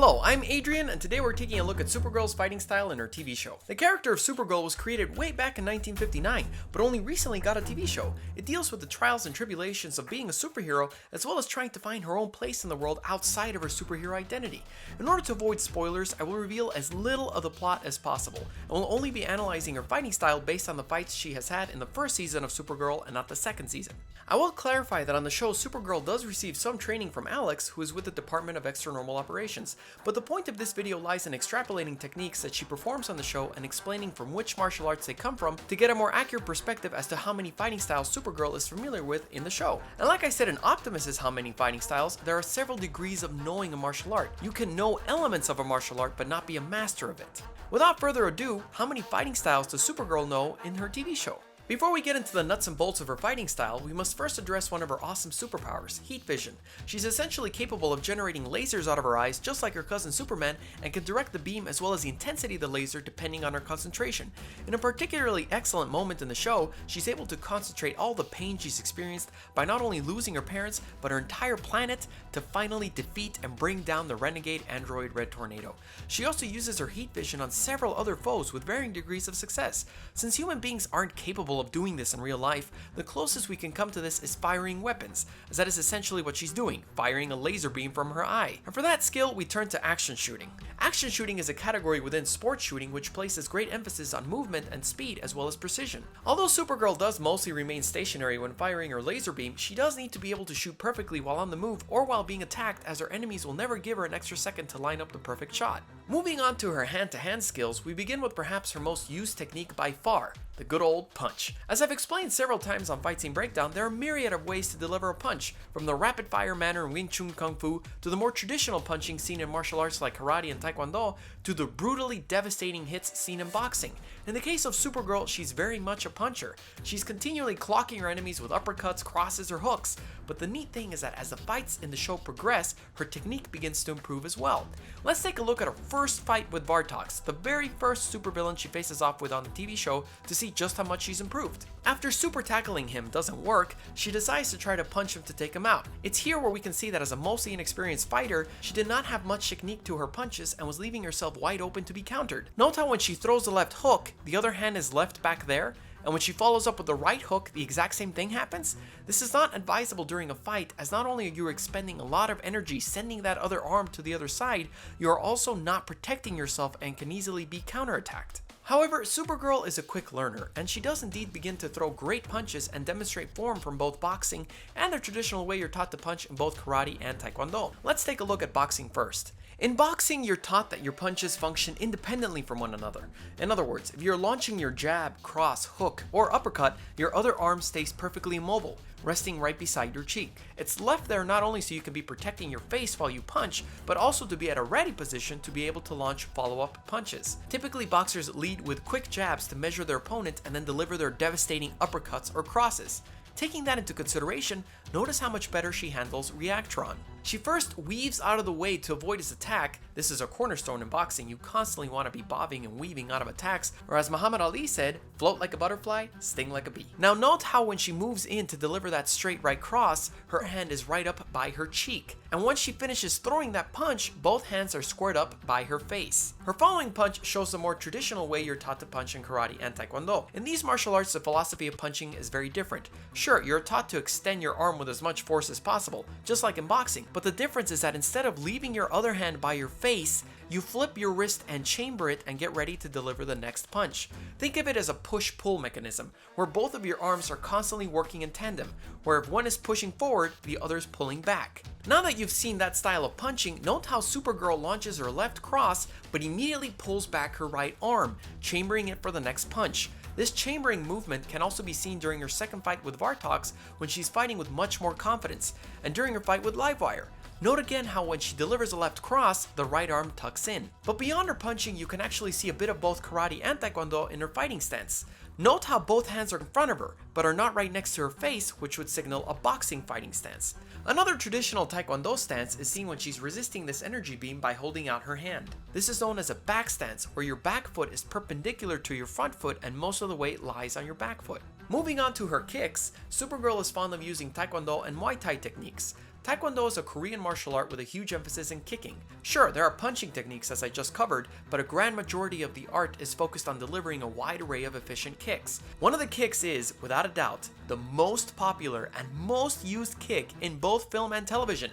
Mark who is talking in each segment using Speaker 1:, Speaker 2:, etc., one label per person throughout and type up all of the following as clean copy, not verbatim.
Speaker 1: Hello, I'm Adrian, and today we're taking a look at Supergirl's fighting style in her TV show. The character of Supergirl was created way back in 1959, but only recently got a TV show. It deals with the trials and tribulations of being a superhero, as well as trying to find her own place in the world outside of her superhero identity. In order to avoid spoilers, I will reveal as little of the plot as possible, and will only be analyzing her fighting style based on the fights she has had in the first season of Supergirl and not the second season. I will clarify that on the show, Supergirl does receive some training from Alex, who is with the Department of Extranormal Operations, but the point of this video lies in extrapolating techniques that she performs on the show and explaining from which martial arts they come from to get a more accurate perspective as to how many fighting styles Supergirl is familiar with in the show. And like I said in Optimus' How Many Fighting Styles, there are several degrees of knowing a martial art. You can know elements of a martial art but not be a master of it. Without further ado, how many fighting styles does Supergirl know in her TV show? Before we get into the nuts and bolts of her fighting style, we must first address one of her awesome superpowers, heat vision. She's essentially capable of generating lasers out of her eyes just like her cousin Superman, and can direct the beam as well as the intensity of the laser depending on her concentration. In a particularly excellent moment in the show, she's able to concentrate all the pain she's experienced by not only losing her parents, but her entire planet to finally defeat and bring down the renegade android Red Tornado. She also uses her heat vision on several other foes with varying degrees of success. Since human beings aren't capable of doing this in real life, the closest we can come to this is firing weapons, as that is essentially what she's doing, firing a laser beam from her eye. And for that skill, we turn to action shooting. Action shooting is a category within sports shooting which places great emphasis on movement and speed as well as precision. Although Supergirl does mostly remain stationary when firing her laser beam, she does need to be able to shoot perfectly while on the move or while being attacked, as her enemies will never give her an extra second to line up the perfect shot. Moving on to her hand-to-hand skills, we begin with perhaps her most used technique by far, the good old punch. As I've explained several times on Fight Scene Breakdown, there are a myriad of ways to deliver a punch, from the rapid-fire manner in Wing Chun Kung Fu, to the more traditional punching seen in martial arts like karate and taekwondo, to the brutally devastating hits seen in boxing. In the case of Supergirl, she's very much a puncher. She's continually clocking her enemies with uppercuts, crosses, or hooks, but the neat thing is that as the fights in the show progress, her technique begins to improve as well. Let's take a look at her first fight with Vartox, the very first supervillain she faces off with on the TV show, to see just how much she's improved. After super tackling him doesn't work, she decides to try to punch him to take him out. It's here where we can see that as a mostly inexperienced fighter, she did not have much technique to her punches and was leaving herself wide open to be countered. Note how when she throws the left hook, the other hand is left back there, and when she follows up with the right hook, the exact same thing happens? This is not advisable during a fight, as not only are you expending a lot of energy sending that other arm to the other side, you are also not protecting yourself and can easily be counterattacked. However, Supergirl is a quick learner, and she does indeed begin to throw great punches and demonstrate form from both boxing and the traditional way you're taught to punch in both karate and taekwondo. Let's take a look at boxing first. In boxing, you're taught that your punches function independently from one another. In other words, if you're launching your jab, cross, hook, or uppercut, your other arm stays perfectly immobile, resting right beside your cheek. It's left there not only so you can be protecting your face while you punch, but also to be at a ready position to be able to launch follow-up punches. Typically, boxers lead with quick jabs to measure their opponent and then deliver their devastating uppercuts or crosses. Taking that into consideration, notice how much better she handles Reactron. She first weaves out of the way to avoid his attack. This is a cornerstone in boxing. You constantly want to be bobbing and weaving out of attacks, or as Muhammad Ali said, float like a butterfly, sting like a bee. Now note how when she moves in to deliver that straight right cross, her hand is right up by her cheek. And once she finishes throwing that punch, both hands are squared up by her face. Her following punch shows the more traditional way you're taught to punch in karate and taekwondo. In these martial arts, the philosophy of punching is very different. Sure, you're taught to extend your arm with as much force as possible, just like in boxing, but the difference is that instead of leaving your other hand by your face, you flip your wrist and chamber it and get ready to deliver the next punch. Think of it as a push-pull mechanism, where both of your arms are constantly working in tandem, where if one is pushing forward, the other is pulling back. Now that you've seen that style of punching, note how Supergirl launches her left cross, but immediately pulls back her right arm, chambering it for the next punch. This chambering movement can also be seen during her second fight with Vartox when she's fighting with much more confidence, and during her fight with Livewire. Note again how when she delivers a left cross, the right arm tucks in. But beyond her punching, you can actually see a bit of both karate and taekwondo in her fighting stance. Note how both hands are in front of her, but are not right next to her face, which would signal a boxing fighting stance. Another traditional taekwondo stance is seen when she's resisting this energy beam by holding out her hand. This is known as a back stance, where your back foot is perpendicular to your front foot and most of the weight lies on your back foot. Moving on to her kicks, Supergirl is fond of using Taekwondo and Muay Thai techniques. Taekwondo is a Korean martial art with a huge emphasis in kicking. Sure, there are punching techniques as I just covered, but a grand majority of the art is focused on delivering a wide array of efficient kicks. One of the kicks is, without a doubt, the most popular and most used kick in both film and television.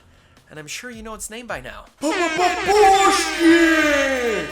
Speaker 1: And I'm sure you know its name by now. Push kick!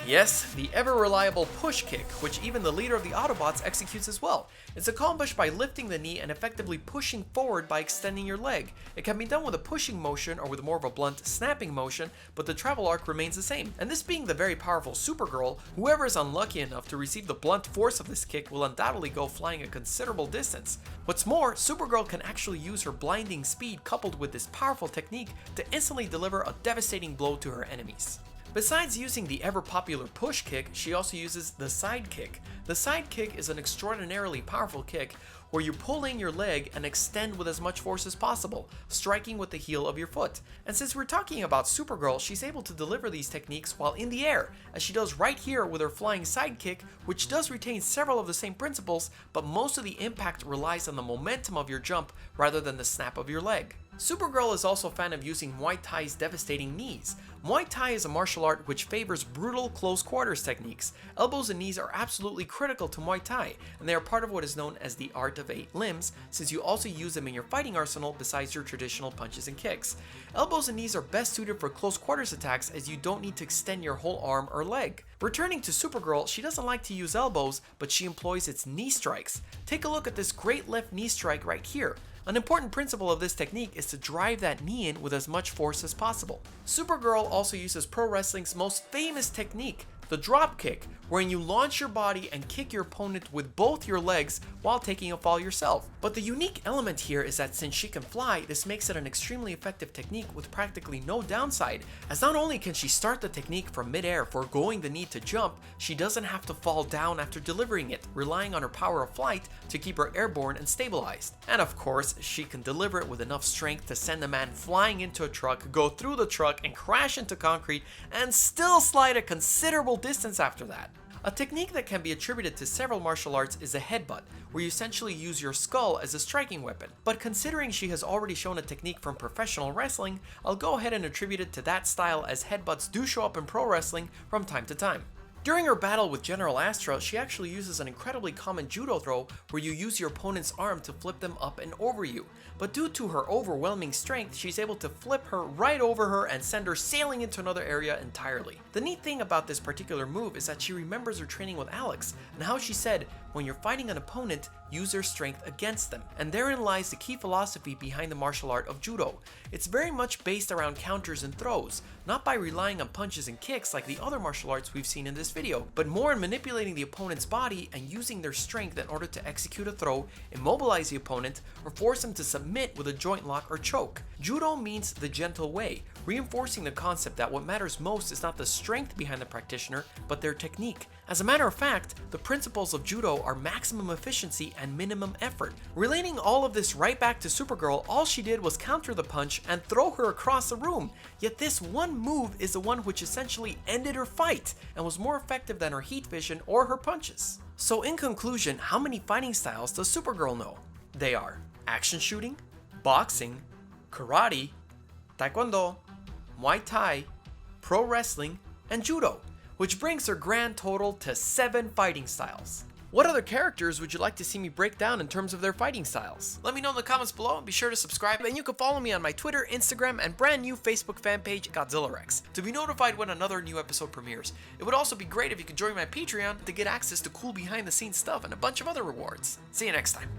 Speaker 1: Yes, the ever-reliable push kick, which even the leader of the Autobots executes as well. It's accomplished by lifting the knee and effectively pushing forward by extending your leg. It can be done with a pushing motion or with more of a blunt snapping motion, but the travel arc remains the same. And this being the very powerful Supergirl, whoever is unlucky enough to receive the blunt force of this kick will undoubtedly go flying a considerable distance. What's more, Supergirl can actually use her blinding speed coupled with this powerful technique to instantly deliver a devastating blow to her enemies. Besides using the ever-popular push kick, she also uses the side kick. The side kick is an extraordinarily powerful kick where you pull in your leg and extend with as much force as possible, striking with the heel of your foot. And since we're talking about Supergirl, she's able to deliver these techniques while in the air, as she does right here with her flying side kick, which does retain several of the same principles, but most of the impact relies on the momentum of your jump rather than the snap of your leg. Supergirl is also a fan of using Muay Thai's devastating knees. Muay Thai is a martial art which favors brutal close quarters techniques. Elbows and knees are absolutely critical to Muay Thai, and they are part of what is known as the art of 8 limbs, since you also use them in your fighting arsenal besides your traditional punches and kicks. Elbows and knees are best suited for close quarters attacks as you don't need to extend your whole arm or leg. Returning to Supergirl, she doesn't like to use elbows, but she employs its knee strikes. Take a look at this great left knee strike right here. An important principle of this technique is to drive that knee in with as much force as possible. Supergirl also uses pro wrestling's most famous technique, the drop kick, wherein you launch your body and kick your opponent with both your legs while taking a fall yourself. But the unique element here is that since she can fly, this makes it an extremely effective technique with practically no downside, as not only can she start the technique from mid-air foregoing the need to jump, she doesn't have to fall down after delivering it, relying on her power of flight to keep her airborne and stabilized. And of course, she can deliver it with enough strength to send a man flying into a truck, go through the truck and crash into concrete, and still slide a considerable distance after that. A technique that can be attributed to several martial arts is a headbutt, where you essentially use your skull as a striking weapon. But considering she has already shown a technique from professional wrestling, I'll go ahead and attribute it to that style, as headbutts do show up in pro wrestling from time to time. During her battle with General Astra, she actually uses an incredibly common judo throw where you use your opponent's arm to flip them up and over you. But due to her overwhelming strength, she's able to flip her right over her and send her sailing into another area entirely. The neat thing about this particular move is that she remembers her training with Alex and how she said, when you're fighting an opponent, use their strength against them. And therein lies the key philosophy behind the martial art of judo. It's very much based around counters and throws, not by relying on punches and kicks like the other martial arts we've seen in this video, but more in manipulating the opponent's body and using their strength in order to execute a throw, immobilize the opponent, or force them to submit with a joint lock or choke. Judo means the gentle way, reinforcing the concept that what matters most is not the strength behind the practitioner, but their technique. As a matter of fact, the principles of judo are maximum efficiency and minimum effort. Relating all of this right back to Supergirl, all she did was counter the punch and throw her across the room. Yet this one move is the one which essentially ended her fight and was more effective than her heat vision or her punches. So in conclusion, how many fighting styles does Supergirl know? They are action shooting, boxing, karate, taekwondo, Muay Thai, pro wrestling, and judo, which brings her grand total to 7 fighting styles. What other characters would you like to see me break down in terms of their fighting styles? Let me know in the comments below, and be sure to subscribe, and you can follow me on my Twitter, Instagram, and brand new Facebook fan page, Godzillarex, to be notified when another new episode premieres. It would also be great if you could join my Patreon to get access to cool behind the scenes stuff and a bunch of other rewards. See you next time.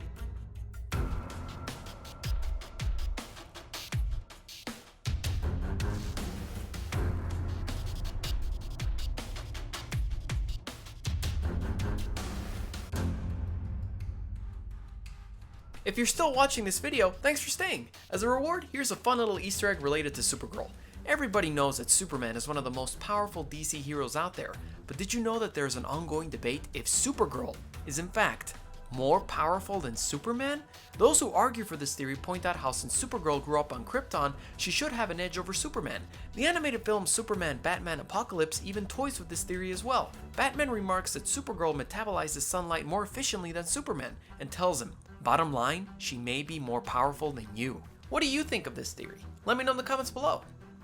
Speaker 1: If you're still watching this video, thanks for staying. As a reward, here's a fun little Easter egg related to Supergirl. Everybody knows that Superman is one of the most powerful DC heroes out there, but did you know that there's an ongoing debate if Supergirl is in fact more powerful than Superman? Those who argue for this theory point out how since Supergirl grew up on Krypton, she should have an edge over Superman. The animated film Superman Batman Apocalypse even toys with this theory as well. Batman remarks that Supergirl metabolizes sunlight more efficiently than Superman, and tells him, bottom line, she may be more powerful than you. What do you think of this theory? Let me know in the comments below.